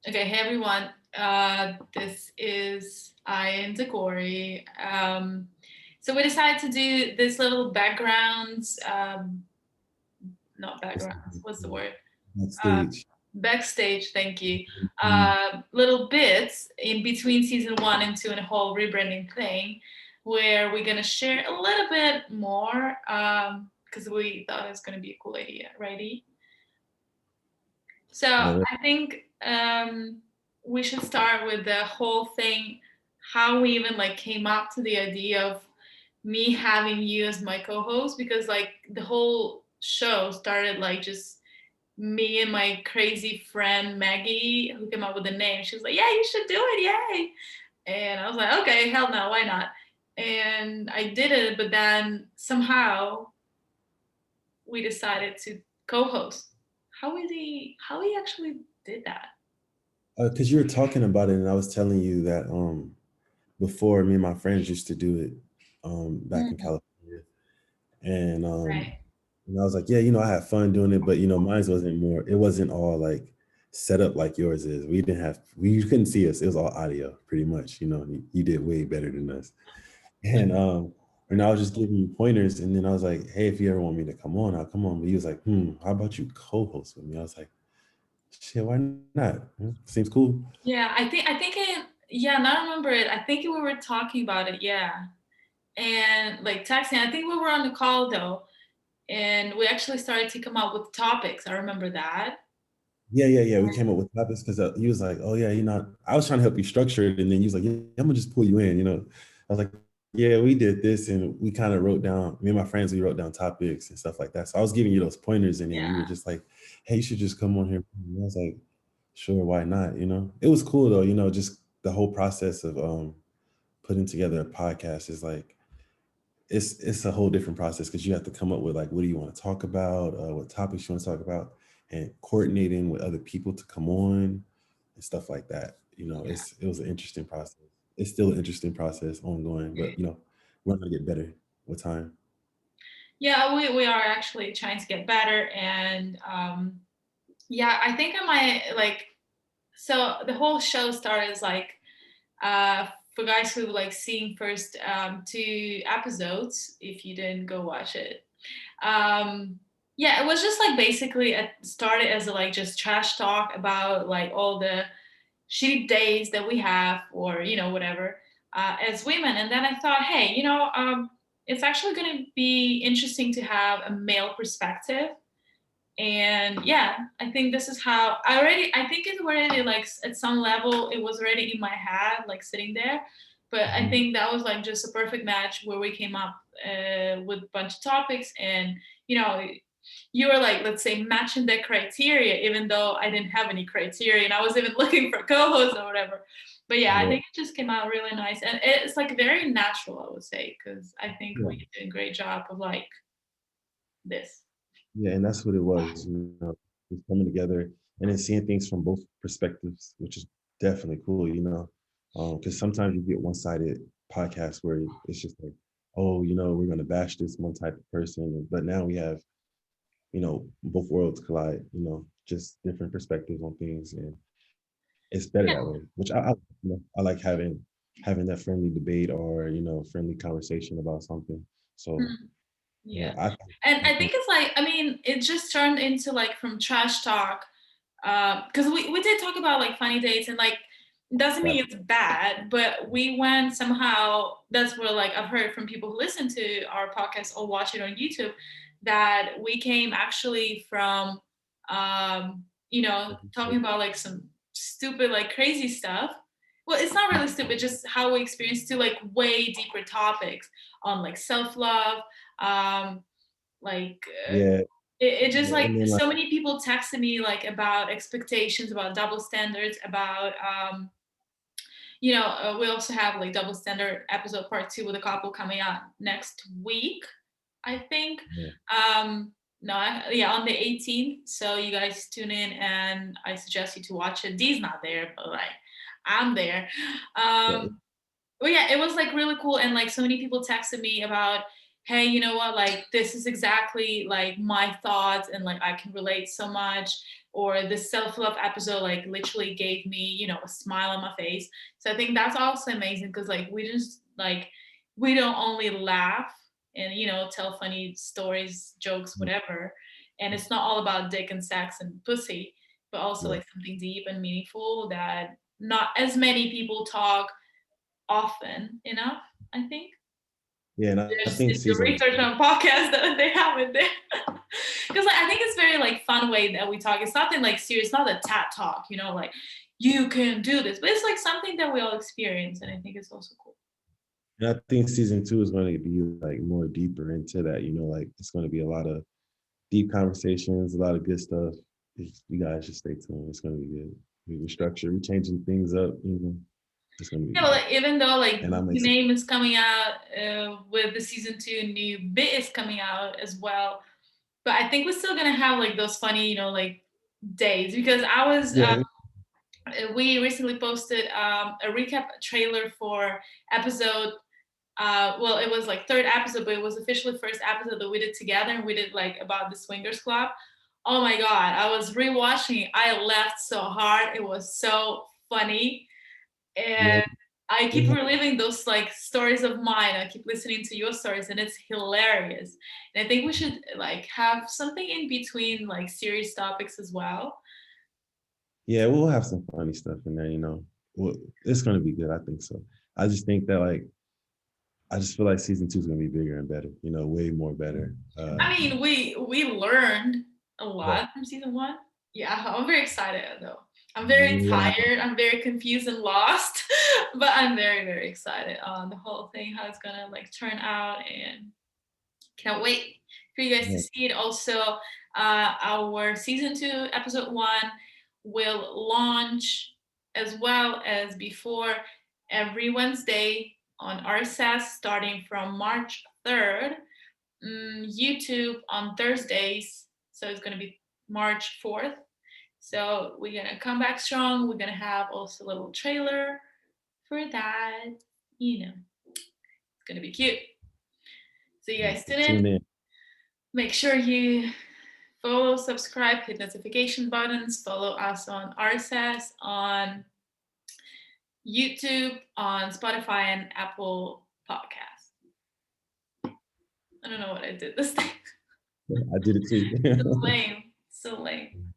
Okay, hey everyone. This is I and Zagori. So we decided to do this little backgrounds, not What's backgrounds. What's the word? Uh, backstage? Backstage. Thank you. Mhm. Little bits in between season 1 and 2 and the whole rebranding thing, where we're gonna share a little bit more because we thought it was gonna be a cool idea, righty? So Uh, I think we should start with the whole thing, how we even like came up to the idea of me having you as my co-host, because like the whole show started like just me and my crazy friend Maggie who came up with the name. She was like, "Yeah, you should do it, yay!" And I was like, "Okay, hell no, why not?" And I did it, but then somehow we decided to co-host. How we actually did that? because you were talking about it, and I was telling you that before me and my friends used to do it back in Mm, California, and right. and I was like, yeah, I had fun doing it, but mine wasn't more. It wasn't all like set up like yours is. We didn't have we You couldn't see us. It was all audio, pretty much. You did way better than us, and I was just giving you pointers, and then I was like, hey, if you ever want me to come on, I'll come on. But he was like, how about you co-host with me? I was like, shit, why not? Seems cool. Yeah, I think it. Yeah, now I remember it. I think we were talking about it. Yeah, and like texting. I think we were on the call though, and we actually started to come up with topics. I remember that. Yeah, yeah, yeah. We came up with topics because he was like, "Oh yeah, I was trying to help you structure it, and then he was like, "Yeah, I'm gonna just pull you in." I was like, "Yeah, we did this, and we kind of wrote down. Me and my friends, we wrote down topics and stuff like that. So I was giving you those pointers, and then you were Yeah, just like, "Hey, you should just come on here." And I was like, "Sure, why not?" It was cool though. Just the whole process of putting together a podcast is like it's a whole different process because you have to come up with like what do you want to talk about, what topics you want to talk about, and coordinating with other people to come on and stuff like that. yeah. It was an interesting process. It's still an interesting process, ongoing, but we're gonna get better with time. Yeah, we are actually trying to get better, and yeah, I think I might like. So the whole show started as like for guys who like seeing first 2 episodes. If you didn't go watch it, um yeah, it was just like basically it started as a, like just trash talk about like all the shitty days that we have, or whatever, as women. And then I thought, hey, it's actually going to be interesting to have a male perspective. And yeah, I think this is how I think it's already like at some level it was already in my head, like sitting there. But I Mhm. think that was like just a perfect match where we came up with a bunch of topics. And you know you were like, let's say, matching the criteria, even though I didn't have any criteria and I was even looking for co-hosts or whatever. But yeah, I Yeah, think it just came out really nice, and it's like very natural, I would say, because I think yeah, we did a great job of like this. yeah, and that's what it was. Just coming together and then seeing things from both perspectives, which is definitely cool. Because sometimes you get one-sided podcasts where it's just like, oh, we're gonna bash this one type of person, but now we have, both worlds collide. Just different perspectives on things, and it's better Yeah. that way. Which I like having that friendly debate or friendly conversation about something. So Mm. Yeah. I And I think think it's like, I mean, it just turned into like from trash talk, because we did talk about like funny dates, and like it doesn't that mean it's bad, but we went somehow, that's where like I've heard from people who listen to our podcast or watch it on YouTube, that we came actually from talking about like some stupid, like crazy stuff. Well, it's not really stupid, just how we experienced, to like way deeper topics on like self-love, um like yeah, it just yeah, like and then like so many people texted me like about expectations, about double standards, about we also have like double standard episode part 2 with a couple coming out next week, I think. yeah, um no, yeah, on the 18th, so you guys tune in, and I suggest you to watch it. Dee's not there, but like I'm there. yeah, Well, yeah, it was like really cool, and like so many people texted me about, hey, you know what, like this is exactly like my thoughts, and like I can relate so much. or the self-love episode like literally gave me, you know, a smile on my face. So I think that's also amazing because like we just like we don't only laugh and, you know, tell funny stories, jokes, whatever, and it's not all about dick and sex and pussy, but also Right. like something deep and meaningful that not as many people talk often enough, I think. Yeah, and I Just think if you season research two. on podcasts that they have it there. Because like I think it's very like fun way that we talk. It's nothing like serious, not a tat talk, you know, like you can do this. But it's like something that we all experience, and I think it's also cool. And I think season two is going to be like more deeper into that. Like it's going to be a lot of deep conversations, a lot of good stuff. You guys should stay tuned. It's going to be good. We're changing things up. It's going to be Yeah, but good. like even though like And I'm the excited. name is coming out with the season two, new bit is coming out as well. But I think we're still gonna have like those funny, you know, like days because I was Yeah, we recently posted a recap trailer for episode well it was like third episode, but it was officially first episode that we did together, and we did like about the swingers club. Oh my god, I was rewatching it. I laughed so hard, it was so funny, yeah. and I keep reliving those like stories of mine. I keep listening to your stories and it's hilarious, and I think we should like have something in between like serious topics as well. Yeah, we'll have some funny stuff in there. Well, it's going to be good. I think so. I just think that I just feel like season two is going to be bigger and better. Way more better. I mean, we learned a Right. lot from season one. Yeah, I'm very excited though. I'm very We're gonna have tired. I'm very confused and lost, but I'm very very excited on the whole thing, how it's gonna like turn out, and can't wait for you guys to yeah, see it. Also, our season two, episode one, will launch as well as before every Wednesday on RSS starting from March 3rd. YouTube on Thursdays, so it's going to be March 4th. So we're going to come back strong. We're going to have also a little trailer for that. You know, it's going to be cute. So you guys tune in. tune in. Make sure you follow, subscribe, hit notification buttons, follow us on RSS, on YouTube, on Spotify, and Apple Podcasts. I don't know what I did this time. I did it So too. lame. So lame.